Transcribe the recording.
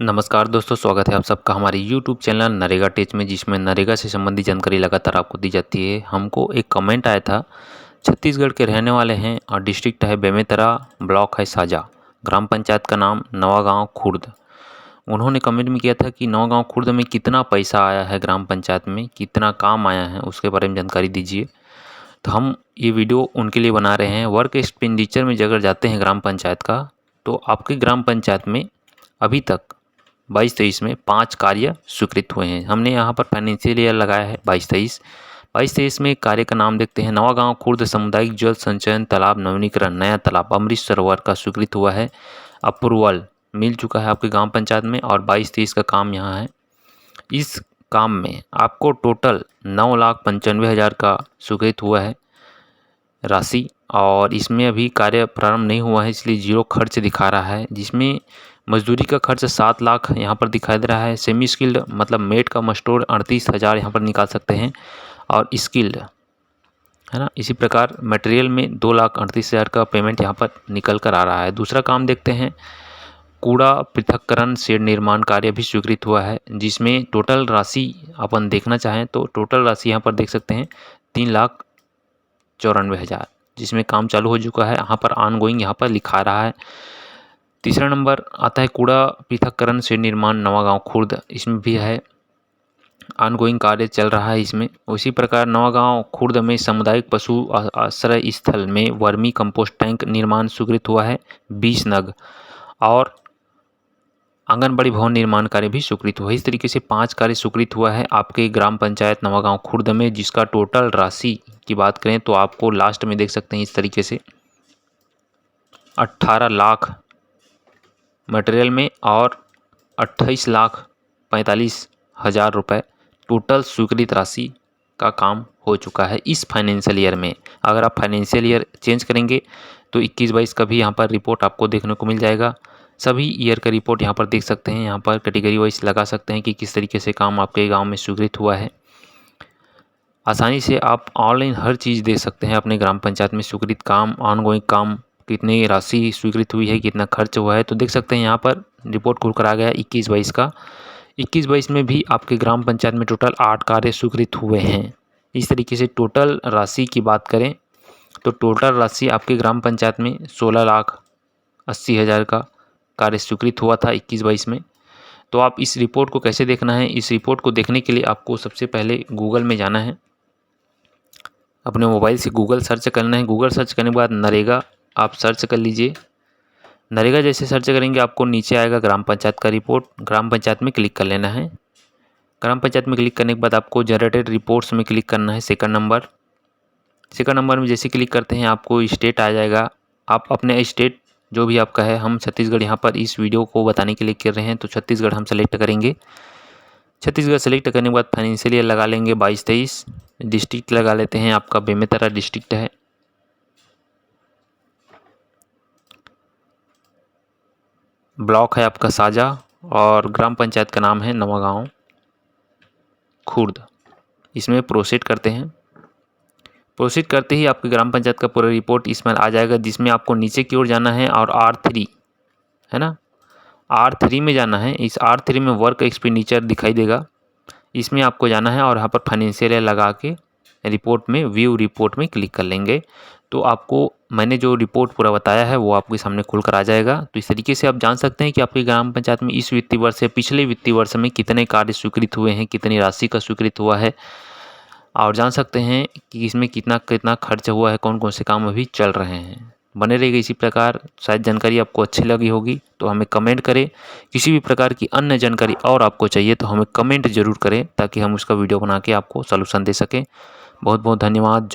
नमस्कार दोस्तों, स्वागत है आप सबका हमारे YouTube चैनल नरेगा टेच में, जिसमें नरेगा से संबंधित जानकारी लगातार आपको दी जाती है। हमको एक कमेंट आया था, छत्तीसगढ़ के रहने वाले हैं और डिस्ट्रिक्ट है बेमेतरा, ब्लॉक है साजा, ग्राम पंचायत का नाम नवागांव खुर्द। उन्होंने कमेंट में किया था कि नवागांव खुर्द में कितना पैसा आया है, ग्राम पंचायत में कितना काम आया है, उसके बारे में जानकारी दीजिए। तो हम ये वीडियो उनके लिए बना रहे हैं। वर्क एक्सपेंडिचर में अगर जाते हैं ग्राम पंचायत का, तो आपके ग्राम पंचायत में अभी तक 22-23 में 5 कार्य स्वीकृत हुए हैं। हमने यहाँ पर फाइनेंशियल ईयर लगाया है 22-23 में कार्य का नाम देखते हैं। नवागांव खुर्द सामुदायिक जल संचयन तालाब नवीनीकरण, नया तालाब अमृत सरोवर का स्वीकृत हुआ है, अप्रूवल मिल चुका है आपके ग्राम पंचायत में और 22-23 का काम यहाँ है। इस काम में आपको टोटल 9,95,000 का स्वीकृत हुआ है राशि, और इसमें अभी कार्य प्रारंभ नहीं हुआ है, इसलिए जीरो खर्च दिखा रहा है। जिसमें मजदूरी का खर्च 7 लाख यहाँ पर दिखाई दे रहा है। सेमी स्किल्ड मतलब मेड का मस्टोर 38,000 यहाँ पर निकाल सकते हैं, और स्किल्ड है ना। इसी प्रकार मटेरियल में 2,38,000 का पेमेंट यहाँ पर निकल कर आ रहा है। दूसरा काम देखते हैं, कूड़ा पृथक्करण शेड निर्माण कार्य भी स्वीकृत हुआ है, जिसमें टोटल राशि अपन देखना चाहें तो टोटल राशि यहाँ पर देख सकते हैं 3,94,000, जिसमें काम चालू हो चुका है। यहाँ पर ऑनगोइंग यहाँ पर लिखा रहा है। तीसरा नंबर आता है कूड़ा पृथक्करण शेड निर्माण नवागांव खुर्द, इसमें भी है ऑनगोइंग कार्य चल रहा है इसमें। उसी प्रकार नवागांव खुर्द में सामुदायिक पशु आश्रय स्थल में वर्मी कंपोस्ट टैंक निर्माण स्वीकृत हुआ है 20 नग, और आंगनबाड़ी भवन निर्माण कार्य भी स्वीकृत हुआ है। इस तरीके से 5 कार्य स्वीकृत हुआ है आपके ग्राम पंचायत नवागांव खुर्द में, जिसका टोटल राशि की बात करें तो आपको लास्ट में देख सकते हैं इस तरीके से 18 लाख मटेरियल में और 28,45,000 रुपये टोटल स्वीकृत राशि का काम हो चुका है इस फाइनेंशियल ईयर में। अगर आप फाइनेंशियल ईयर चेंज करेंगे तो 21-22 का भी यहाँ पर रिपोर्ट आपको देखने को मिल जाएगा। सभी ईयर का रिपोर्ट यहाँ पर देख सकते हैं, यहाँ पर कैटेगरी वाइज लगा सकते हैं कि किस तरीके से काम आपके गांव में स्वीकृत हुआ है। आसानी से आप ऑनलाइन हर चीज़ देख सकते हैं अपने ग्राम पंचायत में स्वीकृत काम, ऑनगोइंग काम, कितनी राशि स्वीकृत हुई है, कितना खर्च हुआ है। तो देख सकते हैं यहाँ पर रिपोर्ट खुल कर आ गया 21-22 का। 21-22 में भी आपके ग्राम पंचायत में टोटल 8 कार्य स्वीकृत हुए हैं। इस तरीके से टोटल राशि की बात करें तो टोटल राशि आपके ग्राम पंचायत में 16,80,000 का कार्य स्वीकृत हुआ था 21-22 में। तो आप इस रिपोर्ट को कैसे देखना है, इस रिपोर्ट को देखने के लिए आपको सबसे पहले गूगल में जाना है, अपने मोबाइल से गूगल सर्च करना है। गूगल सर्च करने के बाद नरेगा आप सर्च कर लीजिए। नरेगा जैसे सर्च करेंगे आपको नीचे आएगा ग्राम पंचायत का रिपोर्ट, ग्राम पंचायत में क्लिक कर लेना है। ग्राम पंचायत में क्लिक करने के बाद आपको जनरेटेड रिपोर्ट्स में क्लिक करना है। सेकंड नंबर में जैसे क्लिक करते हैं आपको स्टेट आ जाएगा। आप अपने स्टेट जो भी आपका है, हम छत्तीसगढ़ यहाँ पर इस वीडियो को बताने के लिए कर रहे हैं, तो छत्तीसगढ़ हम सेलेक्ट करेंगे। छत्तीसगढ़ सेलेक्ट करने के बाद फाइनेंशियल ईयर लगा लेंगे 22-23। डिस्ट्रिक्ट लगा लेते हैं, आपका बेमेतरा डिस्ट्रिक्ट है। ब्लॉक है आपका साजा, और ग्राम पंचायत का नाम है नवागांव खुर्द। इसमें प्रोसीड करते हैं। प्रोसीड करते ही आपकी ग्राम पंचायत का पूरा रिपोर्ट इसमें आ जाएगा, जिसमें आपको नीचे की ओर जाना है और R3 है ना, R3 में जाना है। इस R3 में वर्क एक्सपेंडिचर दिखाई देगा, इसमें आपको जाना है और यहाँ पर फाइनेंशियल ईयर लगा के रिपोर्ट में व्यू रिपोर्ट में क्लिक कर लेंगे। तो आपको मैंने जो रिपोर्ट पूरा बताया है वो आपके सामने खुल कर आ जाएगा। तो इस तरीके से आप जान सकते हैं कि आपकी ग्राम पंचायत में इस वित्तीय वर्ष से पिछले वित्तीय वर्ष में कितने कार्य स्वीकृत हुए हैं, कितनी राशि का स्वीकृत हुआ है, और जान सकते हैं कि इसमें कितना कितना खर्च हुआ है, कौन कौन से काम अभी चल रहे हैं। बने रहेगा इसी प्रकार। शायद जानकारी आपको अच्छी लगी होगी तो हमें कमेंट करें। किसी भी प्रकार की अन्य जानकारी और आपको चाहिए तो हमें कमेंट ज़रूर करें, ताकि हम उसका वीडियो बना के आपको सलूशन दे सकें। बहुत बहुत धन्यवाद।